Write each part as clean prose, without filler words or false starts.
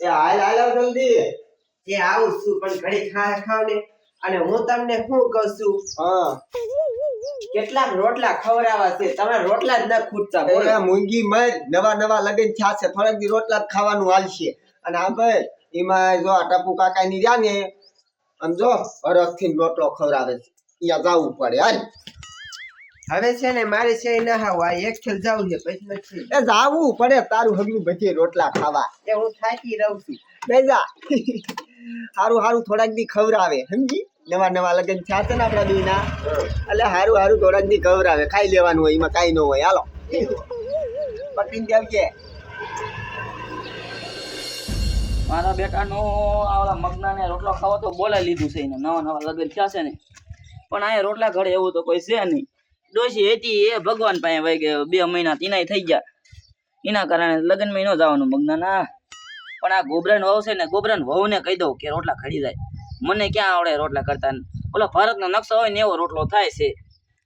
એ હાલ હાલ જલ્દી. એ આવું છું પણ ઘડી ખાવ ને. અને હું તમને શું કહું છું, હા કેટલાક રોટલા ખવડાવવા છે, તમે રોટલા જ ન ખૂટતા. બોલો એ મૂંગી મર નવા નવા લગન થયા છે, થોડાક દી રોટલા જ ખાવાનું હાલશે. અને આ ભાઈ એમાં જો આ ટપુ કાકા ની રહ્યા ને આમ જો અરખથી રોટલો ખવડાવે છે, અહીંયા જવું પડે. હાલ હવે છે ને મારે છે ના હાવ આ એક ખેલ જાવું છે પછી નથી. એ જાવું પડે તારું હગલું બધી રોટલા ખાવા. એ હું થાકી રહું છું. બેજા હારું હારું થોડાક દી ખવડાવે સમજી. નવા નવા લગન થયા છે ને આપડા દીના, એટલે હારું હારું થોડાક દી ખવડાવે. ખાઈ લેવાનું હોય, એમાં કાઈ ન હોય. હાલો પકડીને દેવજે. મારા બેટાનો આવલા મગનાને રોટલો ખાવો તો બોલાવી લીધું છે એને. નવા નવા લગ્ન થયા છે ને, પણ અહીંયા રોટલા ઘડે એવું તો કોઈ છે નહીં. ડોશી હતી એ ભગવાન પાસે વહી ગયો, 2 મહિના તીનાય થઈ ગયા. એના કારણે લગ્નમાં ન જવાનું મગનાના. પણ આ ગોબરાન વહુ છે ને, ગોબરાન વહુને કહી દઉં કે રોટલા ખડી જાય. મને ક્યાં આવડે રોટલા કરતા. ઓલો ભારતનો નકશો હોય ને એવો રોટલો થાય છે.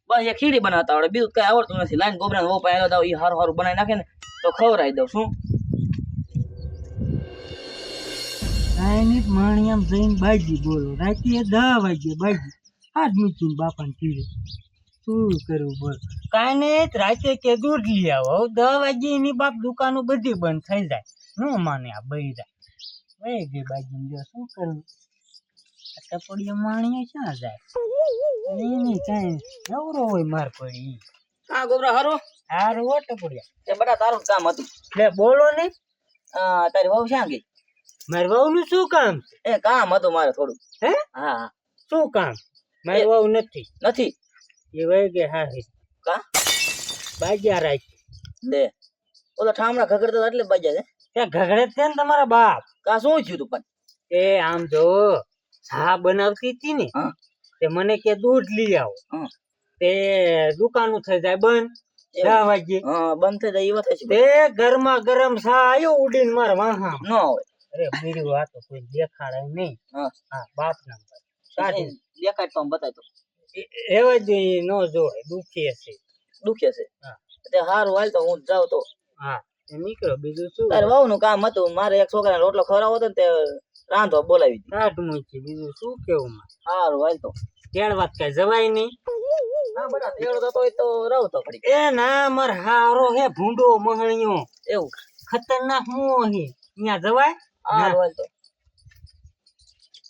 બસ એ ખીડી બનાવતા આવડે, બીજું કઈ આવડતું નથી. લાઈન ગોબરાન વહુ પાસે દઉં, એ સારું સારું બનાવી નાખે ને તો ખવડાવી દઉં. શું કાંઈ માણિયામ જઈને બાજી બોલો, રાતે 10 વાગે બાજી હાથ મૂકીને બાપાને કીધું શું કરવું બોલ. કાંઈ નહીં રાતે કે દૂધ લઈ આવો. 10 વાગે એની બાપ દુકાનો બધી બંધ થઈ જાય. ન માને આ બૈરા વહી ગઈ બાજી. જો શું કરવું, ટપડીએ માણિયા ક્યાં જાય એની કાંઈ નવરો હોય માર પડી. હા ગોબરા હારું હારું હો ટપડિયા. એ બધા તારું કામ હતું. લે બોલો ને. તારી વહુ ક્યાં ગઈ? મારી વહુનું શું કામ છે? એ કામ હતું મારે થોડું. હે હા હા. શું કામ? મારી વહુ નથી નથી એ વહી ગઈ. હા કા બાજ્યા રાખી દે ઓલા ઠામડા ઘગડતા એટલે બાજ્યા છે. ત્યાં ઘગડે છે ને તમારા બાપ. કા શું થયું તું પણ? એ આમ જો ચા બનાવતી હતી ને, હા તે મને કે દૂધ લઈ આવો. હા તે દુકાનું થઈ જાય બંધ 10 વાગે. હા બંધ થઈ જાય એ વાત છે. તે ગરમા ગરમ ચા આવ્યો ઉડીને મારા વાહા. ન હોય. અરે બીડું આ તો કોઈ દેખાડાય નહીં. હા હા બાપ ના કાઢી દેખાય તો બતાય તો એવા જ ન જોવાય, દુખી હશે. દુખે છે. હા તે હારું હાલ તો હું જાઉં તો. હા નીકળો બીજું શું. તારે વહુ નું કામ હતું. મારે એક છોકરાને રોટલો ખવડાવો હતો ને તે રાંધવા બોલાવી હતી. કાઢ મૂકી બીજું શું કેવું. હારું હાલ તો. તેડ વાત કઈ જવાય નહીં. હા બધા તેડો થતો હોય તો રહું તો ખરી. એ ના માર હારો હે ભૂંડો મહણિયો એવું ખતરનાક મોહ હે. અહીંયા જવાય? હારું હાલ તો.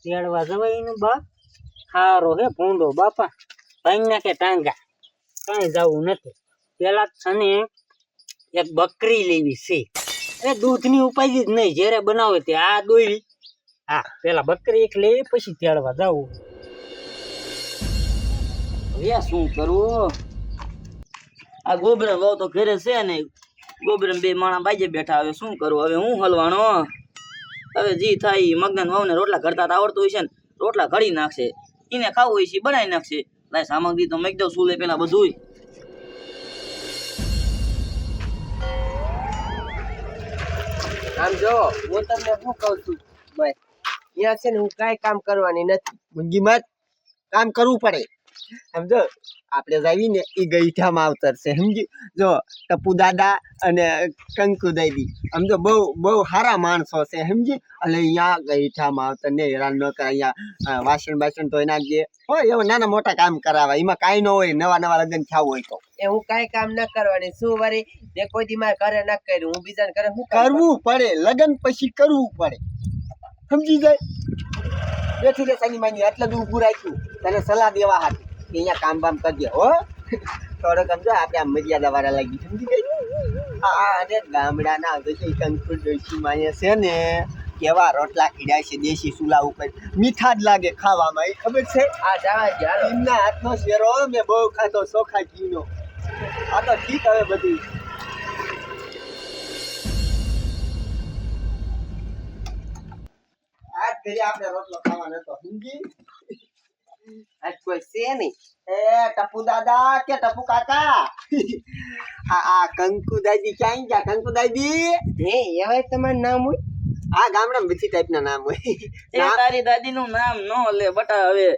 તેડવા જવાય એનું બાપ હારો હે ભૂંડો બાપા. ભાઈ નાખે ટાંગા. કાંઈ જવું નથી. પેલા તને એક બકરી લેવી છે. અરે દૂધની ઉપાધિ જ નહીં, જ્યારે બનાવે તે આ દોઈ. હા પેલા બકરી એક લેવી પછી તેડવા જવું. હવે શું કરવું? આ ગોબરા વહુ તો ઘરે છે ને, ગોબરા 2 માણા બાજે બેઠા. હવે શું કરવું? હવે હું હલવાનો? હવે જી થાય મગન વહુ ને રોટલા ઘડતા આવડતું હોય છે ને, રોટલા ઘડી નાખશે. એને ખાવું હોય છે બનાવી નાખશે. લાય સામગ્રી તો મેક દઉં સુલે પેલા બધું. આમ જો હું તમને શું કહું છું ભાઈ, અહીંયા છે ને હું કાંઈ કામ કરવાની નથી. મૂંગી મત કામ કરવું પડે. સમજો આપણે જાવી ને એ ગઈઠામાં આવતરશે સમજી. જો ટપુ દાદા અને કંકુ દાદી સમજો બહુ બહુ સારા માણસો છે સમજી. એટલે અહીંયા ગઈઠામાં આવતર ને હેરાન ન કરે. અહીંયા વાસણ બાસણ તો એના જે હોય એવા નાના મોટા કામ કરાવે. એમાં કાંઈ ન હોય. નવા નવા લગ્ન થયા હોય તો એ હું કાંઈ કામ ન કરવાની. શું વળી મેં કોઈ દી મારા ઘરે ન કર્યું, હું બીજાને ઘરે શું કામ કરવું પડે. લગ્ન પછી કરવું પડે સમજી જાય. બેઠી રે સાની માની એટલે જ ઊભું રાખ્યું તને સલાહ દેવા હાથ અહીંયા કામ બામ કરજે હો. થોડોક સમજો આપણે આમ મર્યાદા વાળા લાગી સમજી ગઈ. અરે ગામડાના કંકુ ડોશી માએ છે ને કેવા રોટલા ખીડાય છે દેશી ચૂલા ઉપર. મીઠા જ લાગે ખાવામાં. એ ખબર છે? આ જવા દે હાલો. એમના હાથનો શેરો મેં બહુ ખાતો ચોખા ઘીનો. આ તો ઠીક હવે બધું. આજ ઘરે આપણે રોટલો ખાવાનો હતો સમજી. આજ કોઈ છે નહીં. એ ટપુ દાદા કે ટપુ કાકા આ કંકુ દાદી ક્યાં ગયા? કંકુ દાદી હે એવાય તમારું નામ હોય? આ ગામડામાં બધી ટાઈપના નામ હોય. એ તારી દાદી નું નામ નો લે બટા. હવે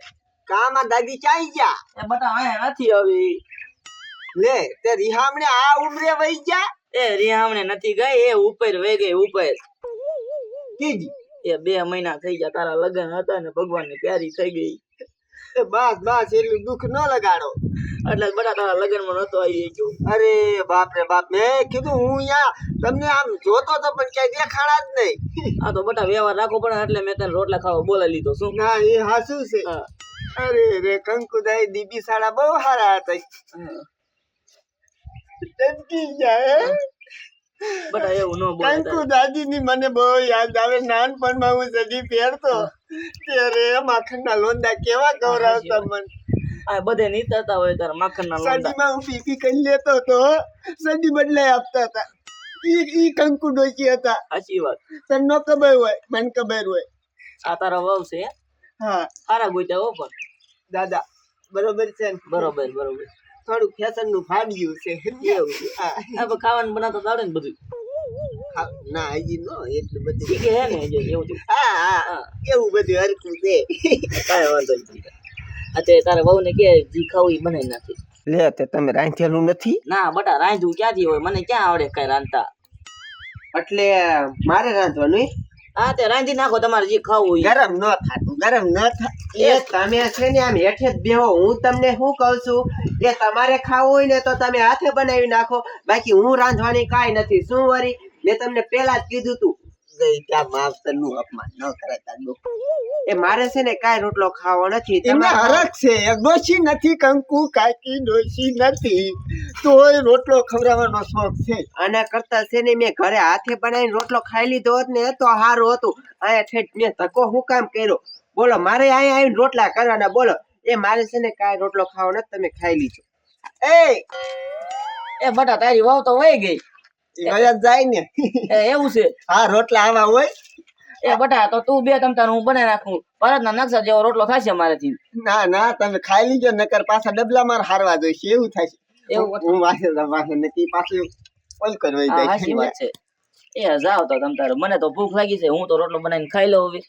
કામાં દાદી ક્યાં ગયા? એ બટા આયા નથી હવે. લે તે રિહામણે આ ઉમરે વહી ગયા. એ રિહામણે નથી ગઈ, એ ઉપર વહી ગઈ ઉપર. કીધી એ 2 મહિના થઈ ગયા તારા લગ્ન હતા ને ભગવાનની પ્યારી થઈ ગઈ. એ બસ એટલું દુઃખ ન લગાડો. એટલે બધા તારા લગ્નમાં નતો આવી ગયો. અરે બાપ રે બાપ, મેં કીધું હું અહીંયા તમને આમ જોતો તો પણ ક્યાંય દેખાડા જ નહીં. આ તો બધા વ્યવહાર રાખવો પડે એટલે મેં તને રોટલા ખાવા બોલાવી લીધો. શું ના એ હાસું છે. હા. અરે રે કંકુદાઈ દીદી સાડા બહુ સારા હતા. ટપકી જાય હે? બધા એવું ન બોલે કંકુ દાદી ની મને બહુ યાદ આવે. નાનપણમાં હું સદી પહેરતો ત્યારે માખણના લોંદા કેવા ગૌરવતા મને. આ બધે નીતરતા હોય તારા માખણના લોંદા. સદીમાં હું પીપી કરી લેતો તો સદી બદલાઈ આપતા હતા. ઈ કંકુ ડોશી હતા. સાચી વાત. તને ન ખબર હોય, મને ખબર હોય. આ તારા વહુ છે હે? હા સારા ગોત્યા હો પણ. દાદા બરોબર છે ને? બરોબર બરોબર. થોડું ફેશન નું ફાડ્યું છે. એવું છે. હા. આ પણ ખાવાનું બનાવતા આવડે ને બધું. ના હજી નો એટલું બધું. શીખે હે ને હજી એવું થયું. હા એવું બધું હરકું છે. કાંઈ વાંધો નહીં. અત્યારે તારા વહુ ને કે જી ખાવું ઈ બનાવી નાખી. લે તે તમે રાંધેલું નથી? ના બટા રાંધવું ક્યાંથી હોય, મને ક્યાં આવડે કઈ રાંધતા. એટલે મારે રાંધવાનું હા તે રાંધી નાખો તમારે જે ખાવું ઈ. ગરમ ન થાતું, ગરમ ન થાય. એ તમે છે ને આમ હેઠે જ બેહો. હું તમને શું કહું છું કે તમારે ખાવું હોય ને તો તમે હાથે બનાવી નાખો, બાકી હું રાંધવાની કાંઈ નથી. શું વરી મેં તમને પેલા જ કીધું તું. ગઈ ત્યાં માવતર નું અપમાન ન કરાય તારો. એ મારે છે ને કાંઈ રોટલો ખાવો નથી. એમને તમારે હરખ છે. એક ડોશી નથી કંકુ, કાકી ડોશી નથી, તોય રોટલો ખવડાવવાનો શોખ છે. આના કરતા છે ને મેં ઘરે હાથે બનાવીને રોટલો ખાઈ લીધો હોત ને તો સારું હતું. અહીંયા ઠેઠ મેં ધક્કો શું કામ કર્યો બોલો? મારે અહીંયા આવીને રોટલા કરવાના બોલો. એ મારે છે ને કાંઈ રોટલો ખાવો નથી, તમે ખાઈ લીજો. એ બટા તારી વહુ તો વહી ગઈ. એ વયા જાય ને. એવું છે? હા રોટલા આવા હોય. એ બટા તો તું બે તમતાર હું બનાવી નાખું. ભારતના નકશા જેવો રોટલો થશે મારેથી. ના ના તમે ખાઈ લીજો, નકર પાછા ડબલા માર હારવા જોઈશે. એવું થશે. એવું હું વાસે નથી પાછું ઓલ કરવાઈ જાય. સાચી વાત છે. એ જાવ તો તમતાર, મને તો ભૂખ લાગી છે, હું તો રોટલો બનાવીને ખાઈ લઉં હવે.